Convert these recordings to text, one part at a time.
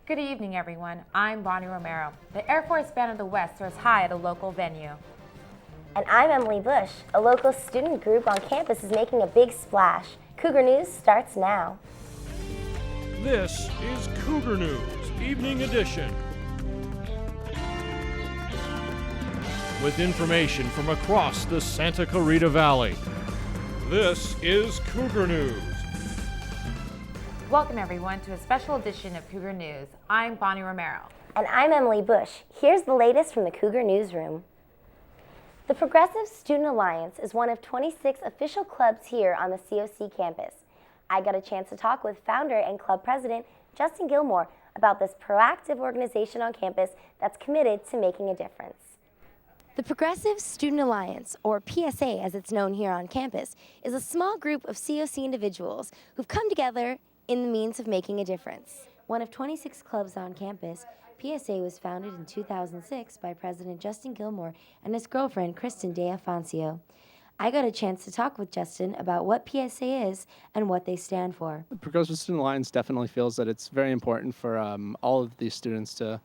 Good evening, everyone. I'm Bonnie Romero. The Air Force Band of the West soars high at a local venue. And I'm Emily Bush. A local student group on campus is making a big splash. Cougar News starts now. This is Cougar News, Evening Edition. With information from across the Santa Clarita Valley. This is Cougar News. Welcome, everyone, to a special edition of Cougar News. I'm Bonnie Romero. And I'm Emily Bush. Here's the latest from the Cougar Newsroom. The Progressive Student Alliance is one of 26 official clubs here on the COC campus. I got a chance to talk with founder and club president Justin Gilmore about this proactive organization on campus that's committed to making a difference. The Progressive Student Alliance, or PSA as it's known here on campus, is a small group of COC individuals who've come together in the means of making a difference. One of 26 clubs on campus, PSA was founded in 2006 by President Justin Gilmore and his girlfriend, Kristen DeAfoncio. I got a chance to talk with Justin about what PSA is and what they stand for. The Progressive Student Alliance definitely feels that it's very important for all of these students to,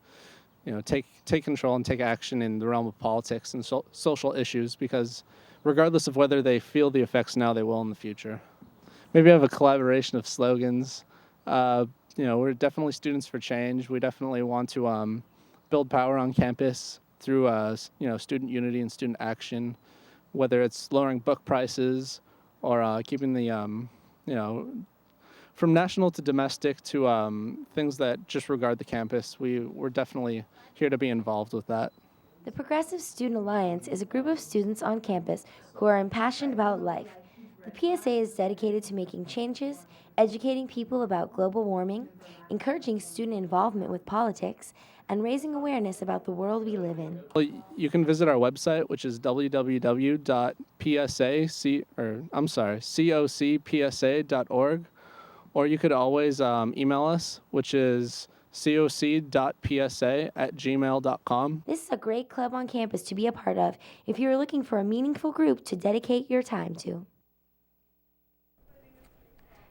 take control and take action in the realm of politics and social issues, because regardless of whether they feel the effects now, they will in the future. Maybe have a collaboration of slogans. We're definitely students for change. We definitely want to build power on campus through student unity and student action, whether it's lowering book prices or keeping the from national to domestic to things that just regard the campus. We're definitely here to be involved with that. The Progressive Student Alliance is a group of students on campus who are impassioned about life. The PSA is dedicated to making changes, educating people about global warming, encouraging student involvement with politics, and raising awareness about the world we live in. Well, you can visit our website, which is www.cocpsa.org, or you could always email us, which is coc.psa@gmail.com. This is a great club on campus to be a part of if you're looking for a meaningful group to dedicate your time to.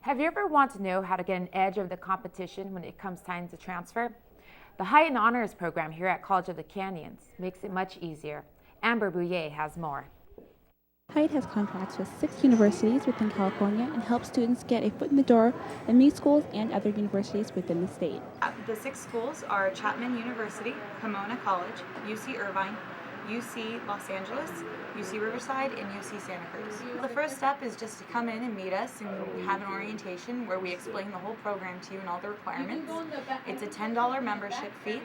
Have you ever wanted to know how to get an edge over the competition when it comes time to transfer? The Height and Honors program here at College of the Canyons makes it much easier. Amber Bouillet has more. Height has contracts with 6 universities within California and helps students get a foot in the door in these schools and other universities within the state. The 6 schools are Chapman University, Pomona College, UC Irvine, UC Los Angeles, UC Riverside, and UC Santa Cruz. The first step is just to come in and meet us and have an orientation where we explain the whole program to you and all the requirements. It's a $10 membership fee,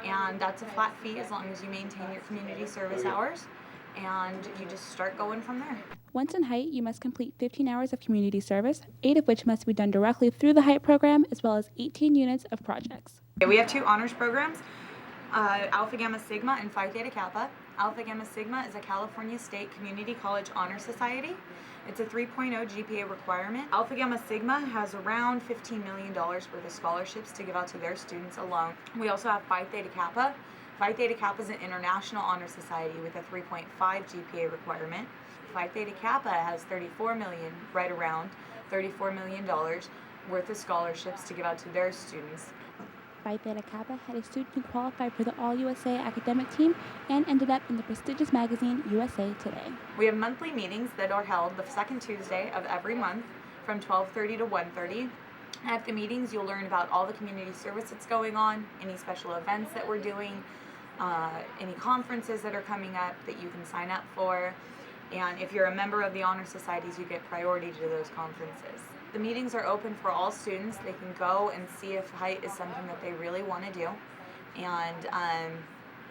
and that's a flat fee as long as you maintain your community service hours, and you just start going from there. Once in Height, you must complete 15 hours of community service, 8 of which must be done directly through the Height program, as well as 18 units of projects. We have 2 honors programs. Alpha Gamma Sigma and Phi Theta Kappa. Alpha Gamma Sigma is a California State Community College Honor Society. It's a 3.0 GPA requirement. Alpha Gamma Sigma has around $15 million worth of scholarships to give out to their students alone. We also have Phi Theta Kappa. Phi Theta Kappa is an international honor society with a 3.5 GPA requirement. Phi Theta Kappa has $34 million worth of scholarships to give out to their students. Phi Theta Kappa had a student who qualified for the All-USA academic team and ended up in the prestigious magazine USA Today. We have monthly meetings that are held the second Tuesday of every month from 12:30 to 1:30. At the meetings, you'll learn about all the community service that's going on, any special events that we're doing, any conferences that are coming up that you can sign up for. And if you're a member of the honor societies, you get priority to those conferences. The meetings are open for all students. They can go and see if Height is something that they really want to do. And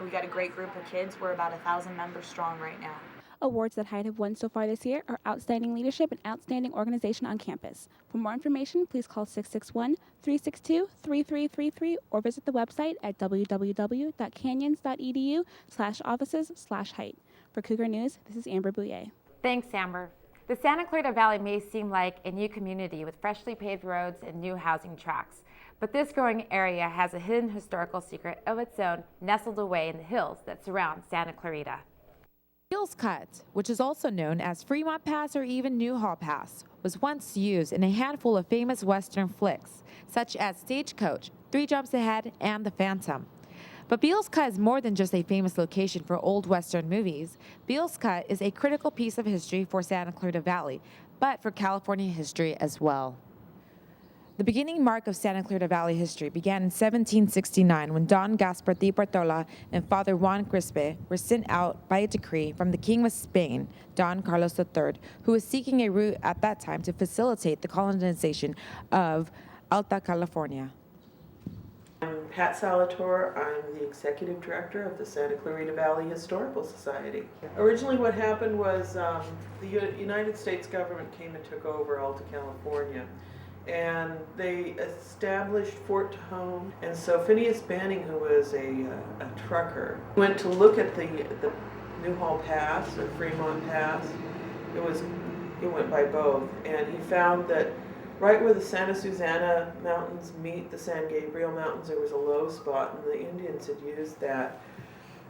we got a great group of kids. We're about 1,000 members strong right now. Awards that Height have won so far this year are Outstanding Leadership and Outstanding Organization on Campus. For more information, please call 661-362-3333 or visit the website at www.canyons.edu/offices/Height. For Cougar News, this is Amber Bouillet. Thanks, Amber. The Santa Clarita Valley may seem like a new community with freshly paved roads and new housing tracts, but this growing area has a hidden historical secret of its own nestled away in the hills that surround Santa Clarita. Hills Cut, which is also known as Fremont Pass or even Newhall Pass, was once used in a handful of famous Western flicks, such as Stagecoach, Three Jumps Ahead, and The Phantom. But Beals Cut is more than just a famous location for old Western movies. Beals Cut is a critical piece of history for Santa Clarita Valley, but for California history as well. The beginning mark of Santa Clarita Valley history began in 1769 when Don Gaspar de Portola and Father Juan Crispe were sent out by a decree from the King of Spain, Don Carlos III, who was seeking a route at that time to facilitate the colonization of Alta California. I'm Pat Salator. I'm the executive director of the Santa Clarita Valley Historical Society. Originally what happened was the United States government came and took over Alta California, and they established Fort Tejon. And so Phineas Banning, who was a trucker, went to look at the Newhall Pass or Fremont Pass. It went by both, and he found that right where the Santa Susana Mountains meet the San Gabriel Mountains, there was a low spot, and the Indians had used that,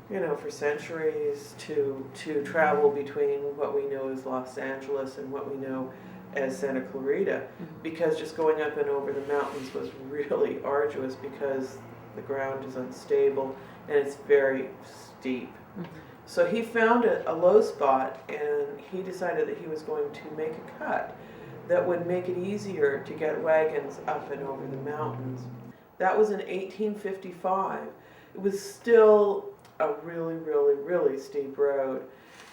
for centuries to travel between what we know as Los Angeles and what we know as Santa Clarita, because just going up and over the mountains was really arduous because the ground is unstable and it's very steep. So he found a low spot, and he decided that he was going to make a cut that would make it easier to get wagons up and over the mountains. That was in 1855. It was still a really, really, really steep road.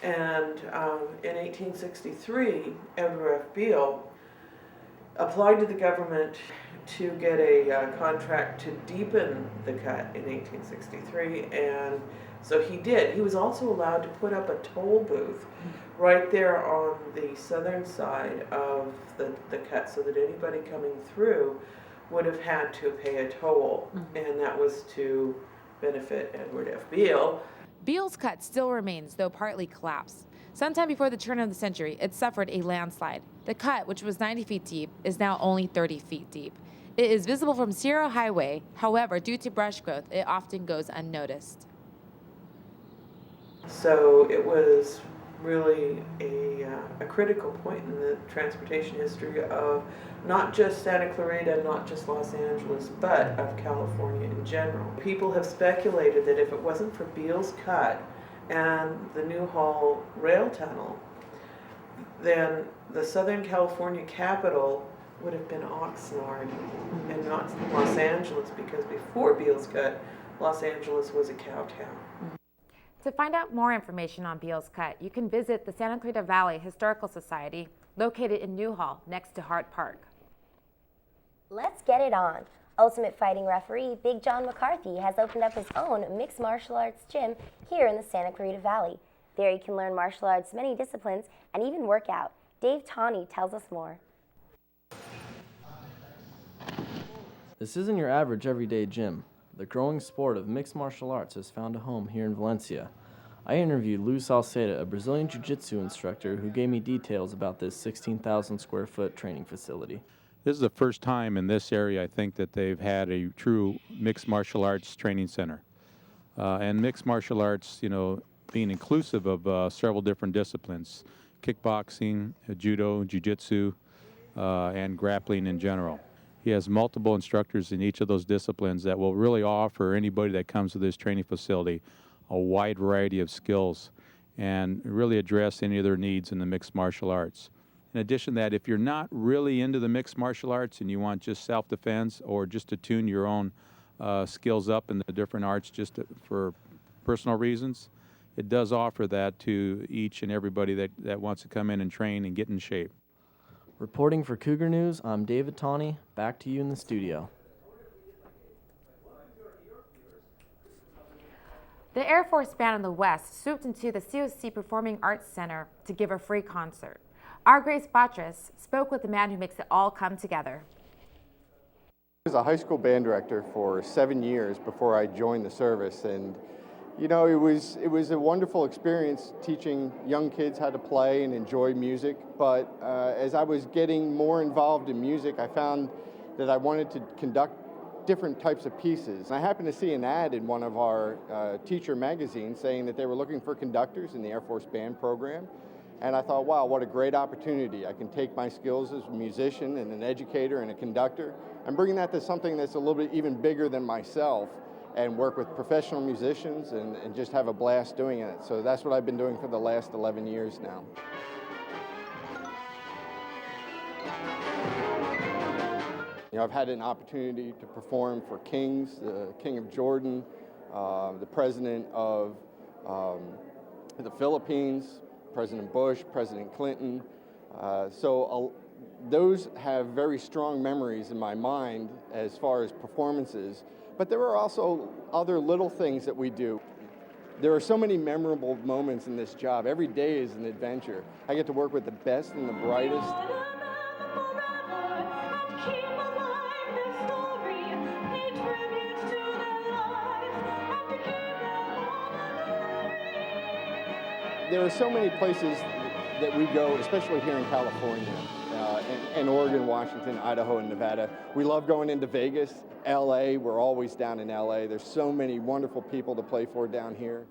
And in 1863, Edward F. Beale applied to the government to get a contract to deepen the cut in 1863, and so he did. He was also allowed to put up a toll booth right there on the southern side of the cut, so that anybody coming through would have had to pay a toll, and that was to benefit Edward F. Beale. Beals Cut still remains, though partly collapsed. Sometime before the turn of the century, it suffered a landslide. The cut, which was 90 feet deep, is now only 30 feet deep. It is visible from Sierra Highway. However, due to brush growth, it often goes unnoticed. So it was really a critical point in the transportation history of not just Santa Clarita, not just Los Angeles, but of California in general. People have speculated that if it wasn't for Beals Cut and the Newhall Rail Tunnel, then the Southern California capital would have been Oxnard and not Los Angeles, because before Beals Cut, Los Angeles was a cow town. To find out more information on Beals Cut, you can visit the Santa Clarita Valley Historical Society, located in Newhall, next to Hart Park. Let's get it on. Ultimate Fighting referee Big John McCarthy has opened up his own mixed martial arts gym here in the Santa Clarita Valley. There you can learn martial arts, many disciplines, and even work out. Dave Tawney tells us more. This isn't your average everyday gym. The growing sport of mixed martial arts has found a home here in Valencia. I interviewed Lou Salceda, a Brazilian jiu-jitsu instructor, who gave me details about this 16,000 square foot training facility. This is the first time in this area, I think, that they've had a true mixed martial arts training center. And mixed martial arts, being inclusive of several different disciplines: kickboxing, judo, jiu-jitsu, and grappling in general. He has multiple instructors in each of those disciplines that will really offer anybody that comes to this training facility a wide variety of skills and really address any of their needs in the mixed martial arts. In addition to that, if you're not really into the mixed martial arts and you want just self-defense or just to tune your own skills up in the different arts for personal reasons, it does offer that to each and everybody that wants to come in and train and get in shape. Reporting for Cougar News, I'm David Tawney. Back to you in the studio. The Air Force Band in the West swooped into the COC Performing Arts Center to give a free concert. Our Grace Batras spoke with the man who makes it all come together. I was a high school band director for 7 years before I joined the service, and it was a wonderful experience teaching young kids how to play and enjoy music. But as I was getting more involved in music, I found that I wanted to conduct different types of pieces. And I happened to see an ad in one of our teacher magazines saying that they were looking for conductors in the Air Force Band program. And I thought, wow, what a great opportunity. I can take my skills as a musician and an educator and a conductor and bring that to something that's a little bit even bigger than myself and work with professional musicians and just have a blast doing it. So that's what I've been doing for the last 11 years now. You know, I've had an opportunity to perform for kings, the King of Jordan, the President of the Philippines, President Bush, President Clinton. Those have very strong memories in my mind as far as performances, but there are also other little things that we do. There are so many memorable moments in this job. Every day is an adventure. I get to work with the best and the brightest. There are so many places that we go, especially here in California, and Oregon, Washington, Idaho, and Nevada. We love going into Vegas, LA. We're always down in LA. There's so many wonderful people to play for down here.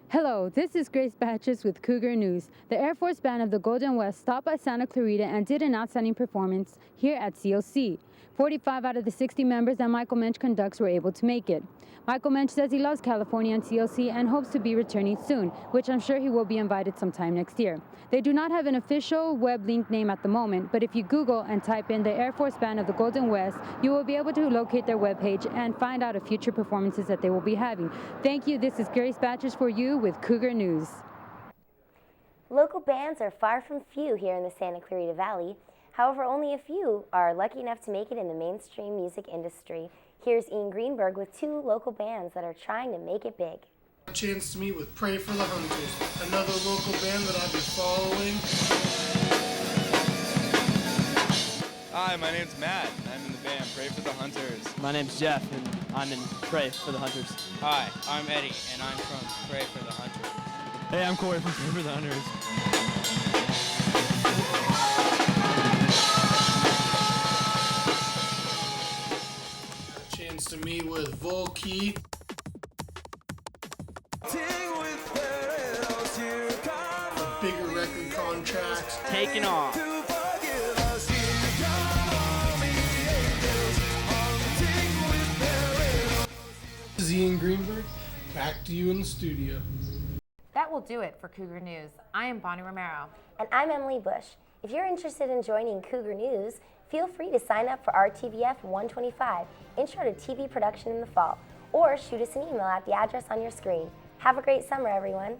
Hello, this is Grace Batches with Cougar News. The Air Force Band of the Golden West stopped by Santa Clarita and did an outstanding performance here at COC. 45 out of the 60 members that Michael Mensch conducts were able to make it. Michael Mensch says he loves California and COC and hopes to be returning soon, which I'm sure he will be invited sometime next year. They do not have an official web link name at the moment, but if you Google and type in the Air Force Band of the Golden West, you will be able to locate their webpage and find out of future performances that they will be having. Thank you. This is Grace Batches for you with Cougar News. Local bands are far from few here in the Santa Clarita Valley. However, only a few are lucky enough to make it in the mainstream music industry. Here's Ian Greenberg with 2 local bands that are trying to make it big. A chance to meet with Pray for the Hunters, another local band that I've been following. Hi, my name's Matt, and I'm in the band Pray for the Hunters. My name's Jeff, and I'm in Pray for the Hunters. Hi, I'm Eddie, and I'm from Pray for the Hunters. Hey, I'm Corey from Pray for the Hunters. Chance to meet with Volkey. Bigger record contracts. Taking off. This is Ian Greenberg. Back to you in the studio. That will do it for Cougar News. I am Bonnie Romero. And I'm Emily Bush. If you're interested in joining Cougar News, feel free to sign up for RTVF 125, Intro to TV Production in the Fall, or shoot us an email at the address on your screen. Have a great summer, everyone.